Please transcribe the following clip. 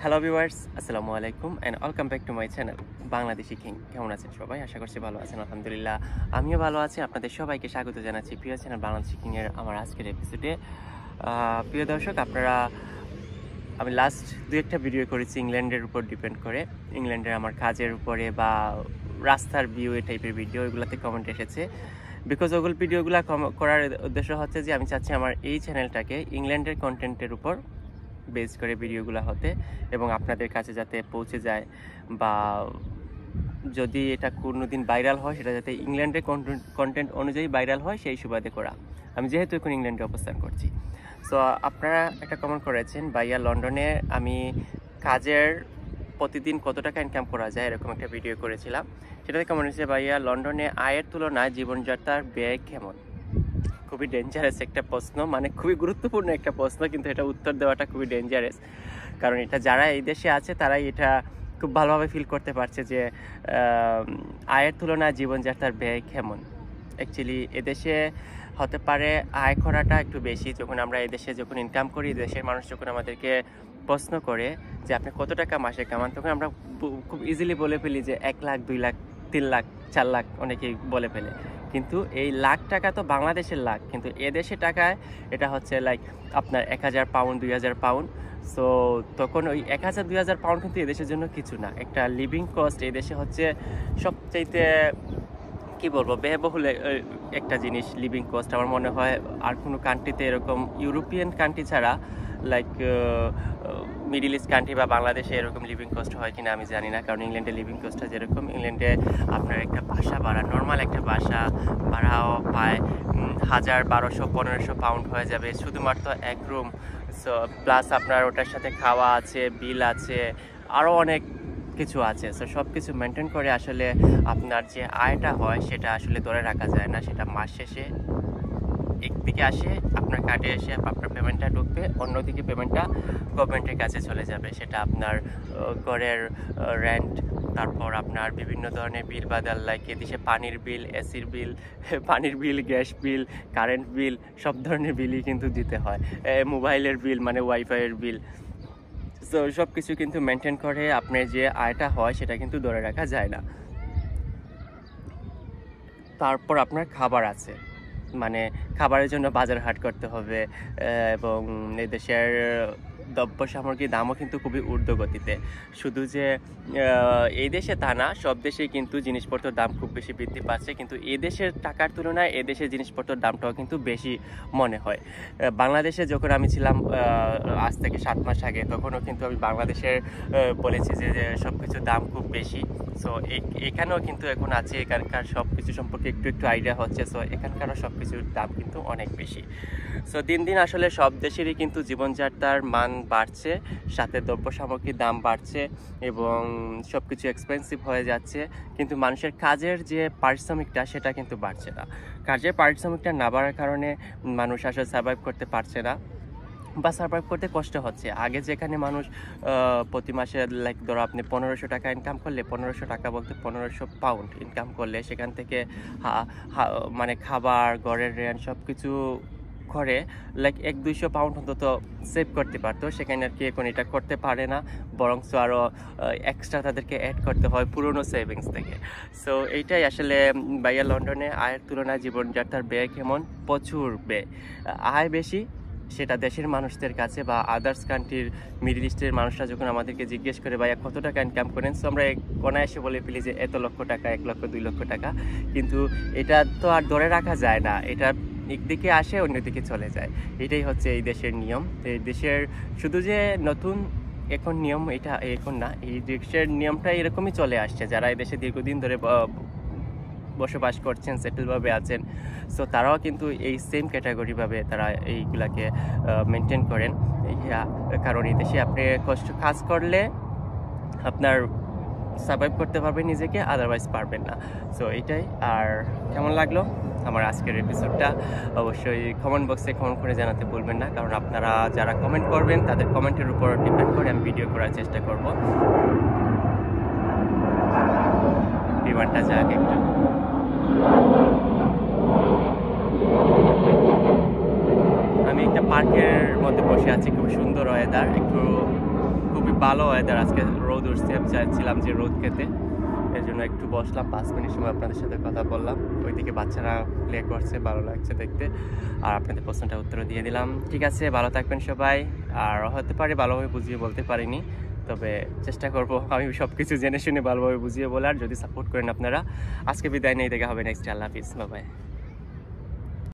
Hello viewers, আসসালামু আলাইকুম and welcome back to my channel Bangladeshi king. কেমন আছেন সবাই? আশা করছি ভালো আছেন। আলহামদুলিল্লাহ আমিও ভালো আছি। আপনাদের সবাইকে স্বাগত জানাচ্ছি প্রিয় চ্যানেল বাংলাদেশি কিংয়ের আমার আজকের এপিসোডে। প্রিয় দর্শক, আমি লাস্ট দু একটা ভিডিও করেছি ইংল্যান্ডের উপর ডিপেন্ড করে, ইংল্যান্ডের আমার কাজের উপরে বা রাস্তার ভিউ এই টাইপের ভিডিও, এগুলোতে কমেন্ট এসেছে। বিকজ ওগুলো ভিডিওগুলো করার উদ্দেশ্য হচ্ছে যে আমি চাচ্ছি আমার এই চ্যানেলটাকে ইংল্যান্ডের কন্টেন্টের উপর বেস করে ভিডিওগুলো হতে এবং আপনাদের কাছে যাতে পৌঁছে যায়, বা যদি এটা কোনো দিন ভাইরাল হয় সেটা যাতে ইংল্যান্ডের কন্টেন্ট অনুযায়ী ভাইরাল হয়, সেই সুবাদে করা। আমি যেহেতু এখন ইংল্যান্ডে অবস্থান করছি, সো আপনারা একটা কমেন্ট করেছেন, ভাইয়া লন্ডনে আমি কাজের প্রতিদিন কত টাকা ইনকাম করা যায়, এরকম একটা ভিডিও করেছিলাম। সেটাতে কমেন্ট হচ্ছে, ভাইয়া লন্ডনে আয়ের তুলনায় জীবনযাত্রার ব্যয় কেমন? খুবই ডেঞ্জারাস একটা প্রশ্ন, মানে খুবই গুরুত্বপূর্ণ একটা প্রশ্ন, কিন্তু এটা উত্তর দেওয়াটা খুবই ডেঞ্জারাস। কারণ এটা যারা এই দেশে আছে তারাই এটা খুব ভালোভাবে ফিল করতে পারছে যে আয়ের তুলনায় জীবনযাত্রার ব্যয় কেমন। অ্যাকচুয়ালি এদেশে হতে পারে আয় করাটা একটু বেশি। যখন আমরা এদেশে যখন ইনকাম করি, দেশের মানুষ যখন আমাদেরকে প্রশ্ন করে যে আপনি কত টাকা মাসে কামান, তখন আমরা খুব ইজিলি বলে ফেলি যে 1 লাখ, 2 লাখ, 3 লাখ, 4 লাখ, অনেকেই বলে ফেলে। কিন্তু এই লাখ টাকা তো বাংলাদেশের লাখ, কিন্তু এদেশে টাকায় এটা হচ্ছে লাইক আপনার 1000 পাউন্ড, 2000 পাউন্ড। সো তখন ওই 1000, 2000 পাউন্ড কিন্তু এদেশের জন্য কিছু না। একটা লিভিং কস্ট এদেশে হচ্ছে সবচাইতে কি বলবো ব্যয়বহুল একটা জিনিস, লিভিং কস্ট। আমার মনে হয় আর কোনো কান্ট্রিতে এরকম, ইউরোপিয়ান কান্ট্রি ছাড়া, লাইক মিডিল ইস্ট কান্ট্রি বা বাংলাদেশে এরকম লিভিং কস্ট হয় কিনা আমি জানি না। কারণ ইংল্যান্ডে লিভিং কস্টটা যেরকম, ইংল্যান্ডে আপনার একটা বাসা ভাড়া, নর্মাল একটা বাসা ভাড়াও প্রায় 1000, 1200, 1500 পাউন্ড হয়ে যাবে শুধুমাত্র এক রুম। সো প্লাস আপনার ওটার সাথে খাওয়া আছে, বিল আছে, আরও অনেক কিছু আছে। সো সব কিছু মেনটেন করে আসলে আপনার যে আয়টা হয় সেটা আসলে ধরে রাখা যায় না। সেটা মাস শেষে একদিকে আসে আপনার কার্ডে এসে আপনার পেমেন্টটা ঢুকবে, অন্যদিকে পেমেন্টটা গভর্নমেন্টের কাছে চলে যাবে। সেটা আপনার ঘরের রেন্ট, তারপর আপনার বিভিন্ন ধরনের বিল বাদাল, লাইক এদেশে পানির বিল, এসির বিল, পানির বিল, গ্যাস বিল, কারেন্ট বিল, সব ধরনের বিলই কিন্তু দিতে হয়। মোবাইলের বিল মানে ওয়াইফাইয়ের বিল। সো সব কিছু কিন্তু মেনটেন করে আপনার যে আয়টা হয় সেটা কিন্তু ধরে রাখা যায় না। তারপর আপনার খাবার আছে, মানে খাবারের জন্য বাজার হাট করতে হবে, এবং এদেশের দ্রব্য সামগ্রীর দামও কিন্তু খুবই ঊর্ধ্বগতিতে। শুধু যে এই দেশে তা না, সব দেশেই কিন্তু জিনিসপত্রের দাম খুব বেশি বৃদ্ধি পাচ্ছে, কিন্তু এই দেশের টাকার তুলনায় এদেশের জিনিসপত্রের দামটাও কিন্তু বেশি মনে হয়। বাংলাদেশে যখন আমি ছিলাম আজ থেকে 7 মাস আগে, তখনও কিন্তু আমি বাংলাদেশের বলেছি যে সব কিছুর দাম খুব বেশি। সো এখানেও কিন্তু এখন আছে, এখানকার সব কিছু সম্পর্কে একটু একটু আইডিয়া হচ্ছে। সো এখানকারও সব কিছুর দাম কিন্তু অনেক বেশি। সো দিন দিন আসলে সব দেশেরই কিন্তু জীবনযাত্রার মান বাড়ছে, সাথে দ্রব্য সামগ্রীর দাম বাড়ছে এবং সব কিছু এক্সপেন্সিভ হয়ে যাচ্ছে। কিন্তু মানুষের কাজের যে পারিশ্রমিকটা সেটা কিন্তু বাড়ছে না। কাজের পারিশ্রমিকটা না বাড়ার কারণে মানুষ আসলে সার্ভাইভ করতে পারছে না, বা সার্ভাইভ করতে কষ্ট হচ্ছে। আগে যেখানে মানুষ প্রতি মাসে লাইক ধরো আপনি 1500 টাকা ইনকাম করলে, 1500 টাকা বলতে 1500 পাউন্ড ইনকাম করলে, সেখান থেকে মানে খাবার, ঘরের রেন্ট সব কিছু করে লাইক 100-200 পাউন্ড অন্তত সেভ করতে পারতো। সেখানে আর কি এখন এটা করতে পারে না, বরঞ্চ আরও এক্সট্রা তাদেরকে অ্যাড করতে হয় পুরনো সেভিংস থেকে। সো এইটাই আসলে ভাইয়া লন্ডনে আয়ের তুলনায় জীবনযাত্রার ব্যয় কেমন? প্রচুর ব্যয়। আয় বেশি সেটা দেশের মানুষদের কাছে, বা আদার্স কান্ট্রির মিডল ইস্টের মানুষরা যখন আমাদেরকে জিজ্ঞেস করে ভাইয়া কত টাকা ইনকাম করেন, সো আমরা অনায়াসে বলে ফেলি যে এত লক্ষ টাকা, 1 লক্ষ, 2 লক্ষ টাকা। কিন্তু এটা তো আর ধরে রাখা যায় না, এটা একদিকে আসে অন্যদিকে চলে যায়। এটাই হচ্ছে এই দেশের নিয়ম। এই দেশের শুধু যে নতুন এখন নিয়ম এটা এখন না, এই দেশের নিয়মটা এরকমই চলে আসছে। যারা এই দেশে দীর্ঘদিন ধরে বসবাস করছেন, সেটেলভাবে আছেন, সো তারাও কিন্তু এই সেম ক্যাটাগরিভাবে তারা এইগুলাকে মেনটেন করেন। কারণ এই দেশে আপনি কাজ করলে আপনার সার্ভাইভ করতে পারবেন নিজেকে, আদারওয়াইজ পারবেন না। সো এইটাই। আর কেমন লাগলো আমার আজকের এপিসোডটা অবশ্যই কমেন্ট বক্সে কমেন্ট করে জানাতে ভুলবেন না, কারণ আপনারা যারা কমেন্ট করবেন তাদের কমেন্টের উপর ডিপেন্ড করে আমি ভিডিও করার চেষ্টা করব। বিমানটা যাক একটু। আমি একটা পার্কের মধ্যে বসে আছি, খুব সুন্দর ওয়েদার, একটু খুবই ভালো ওয়েদার, আজকে রোদ উঠছে, আমি চাইছিলাম যে রোদ খেতে, এর জন্য একটু বসলাম 5 মিনিট সময় আপনাদের সাথে কথা বললাম। ওইদিকে বাচ্চারা প্লে করছে, ভালো লাগছে দেখতে, আর আপনাদের প্রশ্নটা উত্তর দিয়ে দিলাম। ঠিক আছে, ভালো থাকবেন সবাই। আর হতে পারে ভালোভাবে বুঝিয়ে বলতে পারিনি, তবে চেষ্টা করব আমি সব কিছু জেনে শুনে ভালোভাবে বুঝিয়ে বলার, যদি সাপোর্ট করেন আপনারা। আজকে বিদায় নেই, দেখা হবে নেক্সট। আল্লাহ হাফিজ, বাই বাই।